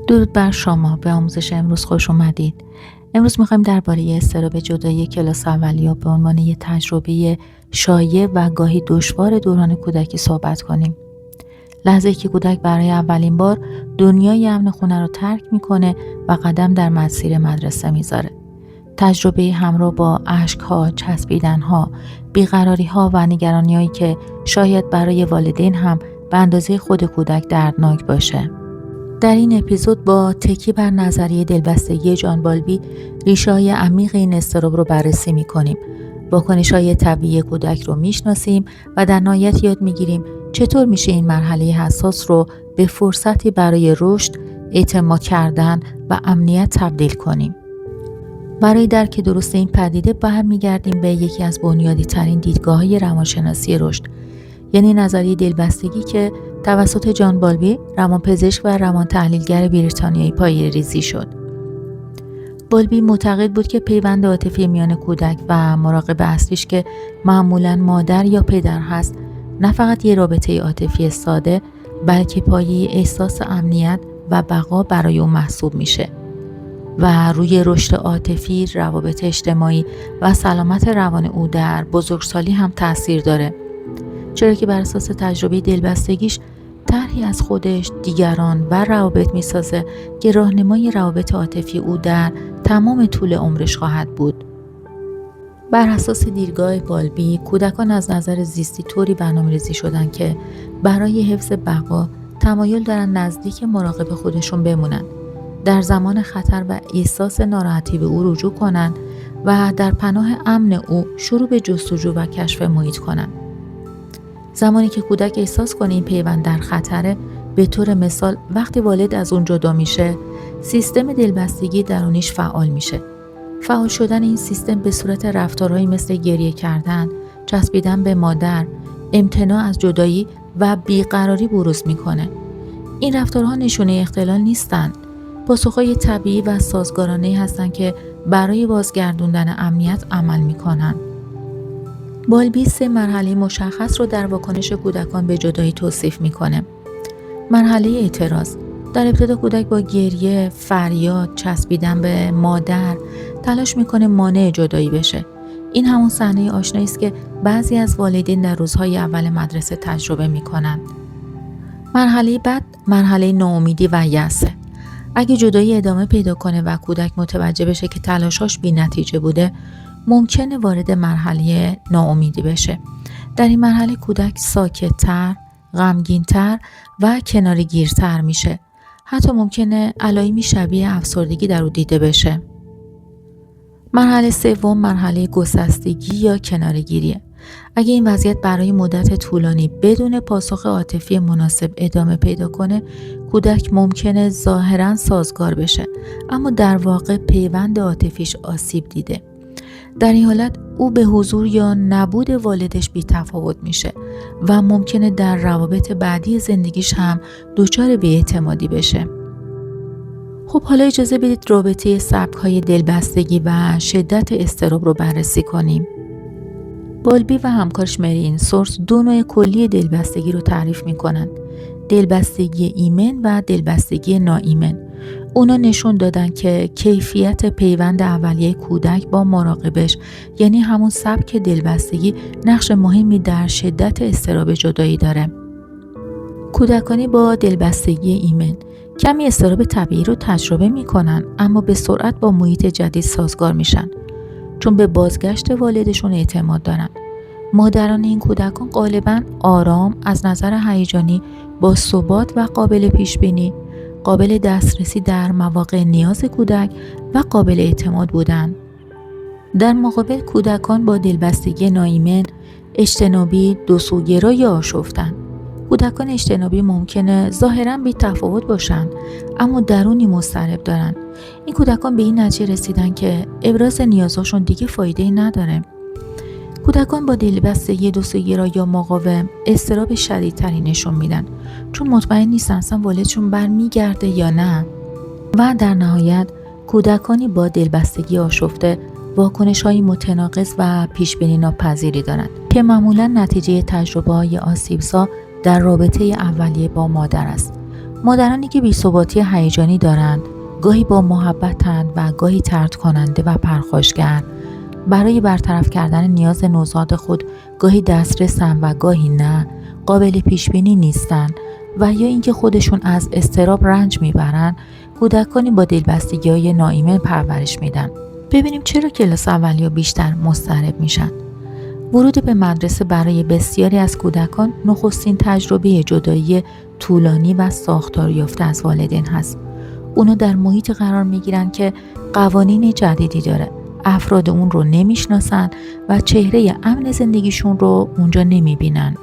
درود بر شما. به آموزش امروز خوش اومدید. امروز میخوایم درباره اضطراب جدایی کلاس اولیه به عنوان یک تجربه شایع و گاهی دشوار دوران کودکی صحبت کنیم. لحظه‌ای که کودک برای اولین بار دنیای امن خونه رو ترک میکنه و قدم در مسیر مدرسه میذاره. تجربه همراه با اشک‌ها، چسبیدن‌ها، بیقراری‌ها و نگرانی‌هایی که شاید برای والدین هم به اندازه خود کودک دردناک باشه. در این اپیزود با تکی بر نظریه دلبستگی جان بالبی ریشه‌های عمیق این اضطراب رو بررسی می‌کنیم. واکنش‌های طبیعی کودک رو می‌شناسیم و در نهایت یاد می‌گیریم چطور میشه این مرحله حساس رو به فرصتی برای رشد، اعتماد کردن و امنیت تبدیل کنیم. برای درک درست این پدیده برمیگردیم به یکی از بنیادی‌ترین دیدگاه‌های روانشناسی رشد، یعنی نظریه دلبستگی که توسط جان بالبی، روانپزشک و روان تحلیلگر بریتانیایی پایه‌ریزی شد. بالبی معتقد بود که پیوند عاطفی میان کودک و مراقب اصلیش که معمولاً مادر یا پدر هست، نه فقط یه رابطه عاطفی ساده، بلکه پایه احساس امنیت و بقا برای او محسوب میشه و روی رشد عاطفی، روابط اجتماعی و سلامت روان او در بزرگسالی هم تأثیر داره. چرا که بر اساس تجربه دلبستگیش طرحی از خودش، دیگران و روابط میسازه که راهنمای روابط عاطفی او در تمام طول عمرش خواهد بود. بر اساس دیدگاه بالبی، کودکان از نظر زیستی طوری برنامه‌ریزی شدن که برای حفظ بقا تمایل دارن نزدیک مراقب خودشون بمونن، در زمان خطر و احساس ناراحتی به او رجوع کنن و در پناه امن او شروع به جستجو و کشف محیط کنن. زمانی که کودک احساس کنه این پیوند در خطره، به طور مثال وقتی والد از اون جدا میشه، سیستم دلبستگی درونیش فعال میشه. فعال شدن این سیستم به صورت رفتارهایی مثل گریه کردن، چسبیدن به مادر، امتناع از جدایی و بیقراری بروز میکنه. این رفتارها نشونه اختلال نیستن، پاسخهای طبیعی و سازگارانه هستن که برای بازگردوندن امنیت عمل میکنن. بالبی 3 مرحله مشخص رو در واکنش کودکان به جدایی توصیف میکنه. مرحله اعتراض. در ابتدا کودک با گریه، فریاد، چسبیدن به مادر تلاش میکنه مانع جدایی بشه. این همون صحنه آشنایی است که بعضی از والدین در روزهای اول مدرسه تجربه میکنن. مرحله بعد مرحله ناامیدی و یأس. اگه جدایی ادامه پیدا کنه و کودک متوجه بشه که تلاشاش بی‌نتیجه بوده، ممکنه وارد مرحله ناامیدی بشه. در این مرحله کودک ساکت‌تر، غمگین‌تر و کناره‌گیرتر میشه. حتی ممکنه علائمی شبیه افسردگی در او دیده بشه. مرحله سوم مرحله گسستگی یا کناره‌گیریه. اگه این وضعیت برای مدت طولانی بدون پاسخ عاطفی مناسب ادامه پیدا کنه، کودک ممکنه ظاهراً سازگار بشه، اما در واقع پیوند عاطفیش آسیب دیده. در این حالت او به حضور یا نبود والدش بی‌تفاوت میشه و ممکنه در روابط بعدی زندگیش هم دچار بی‌اعتمادی بشه. خب حالا اجازه بدید رابطه سبک‌های دلبستگی و شدت اضطراب رو بررسی کنیم. بالبی و همکارش مرین سورس 2 نوع کلی دلبستگی رو تعریف میکنن: دلبستگی ایمن و دلبستگی ناایمن. اونا نشون دادن که کیفیت پیوند اولیه کودک با مراقبش، یعنی همون سبک دلبستگی، نقش مهمی در شدت اضطراب جدایی داره. کودکانی با دلبستگی ایمن کمی اضطراب طبیعی رو تجربه میکنن، اما به سرعت با محیط جدید سازگار میشن، چون به بازگشت والدشون اعتماد دارن. مادران این کودکان غالباً آرام، از نظر هیجانی با ثبات و قابل پیشبینی، قابل دسترسی در مواقع نیاز کودک و قابل اعتماد بودند. در مقابل کودکان با دلبستگی ناایمن اجتنابی، دوسوگرا یا آشفتند. کودکان اجتنابی ممکنه ظاهراً بی تفاوت باشند، اما درونی مضطرب دارن. این کودکان به این نتیجه رسیدن که ابراز نیازشون دیگه فایده‌ای نداره. کودکان با دلبستگی دوسوگرا یا مقاوم اضطراب شدیدتری نشون میدن، چون مطمئن نیستن اصلا والدشون برمیگرده یا نه. و در نهایت کودکانی با دلبستگی آشفته واکنش‌های متناقض و پیش‌بینی ناپذیری دارند که معمولاً نتیجه تجربه‌های آسیب‌زا در رابطه اولیه با مادر است. مادرانی که بی‌ثباتی هیجانی دارند، گاهی با محبتند و گاهی طرد کننده و پرخاشگر، برای برطرف کردن نیاز نوزاد خود گاهی دسترسن و گاهی نه، قابل پیش بینی نیستن و یا اینکه خودشون از اضطراب رنج میبرن، کودکانی با دلبستگی‌های ناایمن پرورش میدن. ببینیم چرا کلاس اولیه بیشتر مضطرب میشن. ورود به مدرسه برای بسیاری از کودکان نخستین تجربه جدایی طولانی و ساختار یافته از والدین هست. اونا در محیط قرار میگیرن که قوانین جدیدی داره. افراد اون رو نمیشناسن و چهره امن زندگیشون رو اونجا نمیبینن.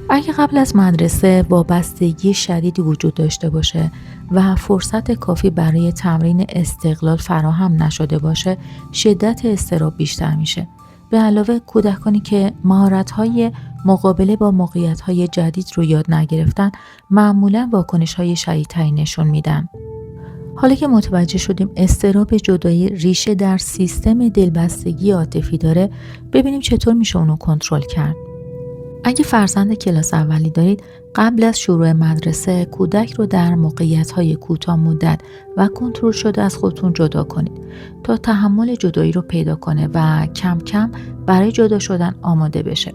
اگه قبل از مدرسه وابستگی شدیدی وجود داشته باشه و فرصت کافی برای تمرین استقلال فراهم نشده باشه، شدت اضطراب بیشتر میشه. به علاوه کودکانی که مهارت‌های مقابله با موقعیت‌های جدید رو یاد نگرفتن، معمولاً واکنش‌های شدیدتری نشون میدن. حالا که متوجه شدیم اضطراب جدایی ریشه در سیستم دلبستگی عاطفی داره، ببینیم چطور میشه اونو کنترل کرد. اگه فرزند کلاس اولی دارید، قبل از شروع مدرسه کودک رو در موقعیت‌های کوتاه مدت و کنترل شده از خودتون جدا کنید تا تحمل جدایی رو پیدا کنه و کم کم برای جدا شدن آماده بشه.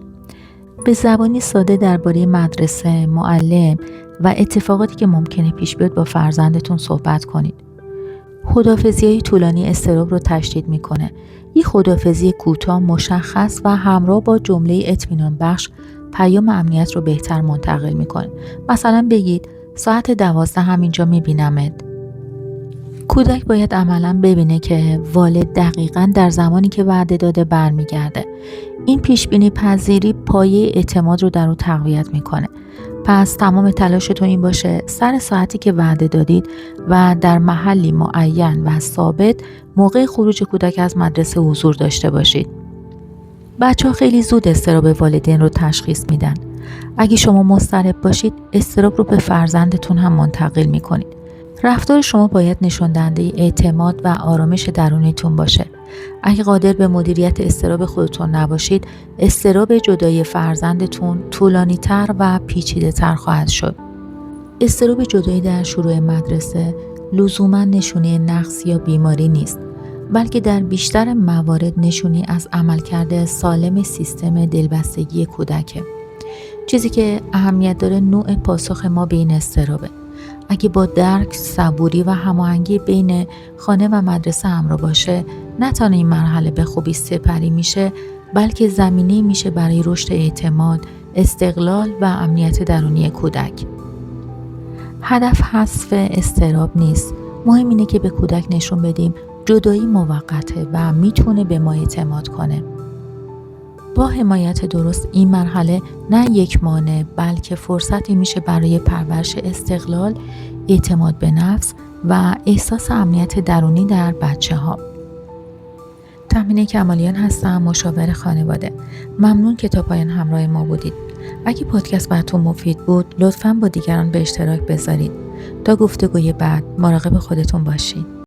به زبانی ساده درباره مدرسه، معلم و اتفاقاتی که ممکنه پیش بیاد با فرزندتون صحبت کنید. خداحافظی‌های طولانی اضطراب رو تشدید میکنه. یک خداحافظی کوتاه مشخص و همراه با جمله اطمینان بخش پیام امنیت رو بهتر منتقل میکنه. مثلا بگید ساعت 12 همینجا میبینمت. کودک باید عملاً ببینه که والد دقیقاً در زمانی که وعده داده برمیگرده. این پیشبینی پذیری پایه اعتماد رو در اون تقویت میکنه. پس تمام تلاشتون این باشه سر ساعتی که وعده دادید و در محلی معین و ثابت موقع خروج کودک از مدرسه حضور داشته باشید. بچه‌ها خیلی زود اضطراب والدین رو تشخیص میدن. اگه شما مضطرب باشید، اضطراب رو به فرزندتون هم منتقل میکنید. رفتار شما باید نشون دهنده اعتماد و آرامش درونیتون باشه. اگه قادر به مدیریت اضطراب خودتون نباشید، اضطراب جدایی فرزندتون طولانی‌تر و پیچیده‌تر خواهد شد. اضطراب جدایی در شروع مدرسه لزوماً نشونه نقص یا بیماری نیست، بلکه در بیشتر موارد نشونی از عملکرد سالم سیستم دلبستگی کودکه. چیزی که اهمیت داره نوع پاسخ ما به این اضطرابه. اگه با درک، صبوری و هماهنگی بین خانه و مدرسه همراه باشه، نه تنها این مرحله به خوبی سپری میشه، بلکه زمینه میشه برای رشد اعتماد، استقلال و امنیت درونی کودک. هدف حذف اضطراب نیست. مهم اینه که به کودک نشون بدیم جدایی موقته و میتونه به ما اعتماد کنه. با حمایت درست این مرحله نه یک مانع، بلکه فرصتی میشه برای پرورش استقلال، اعتماد به نفس و احساس امنیت درونی در بچه‌ها. تهمینه کمالیان هستم، مشاور خانواده. ممنون که تا پایان همراه ما بودید. اگه پادکست براتون مفید بود، لطفاً با دیگران به اشتراک بذارید. تا گفتگوی بعد، مراقب خودتون باشید.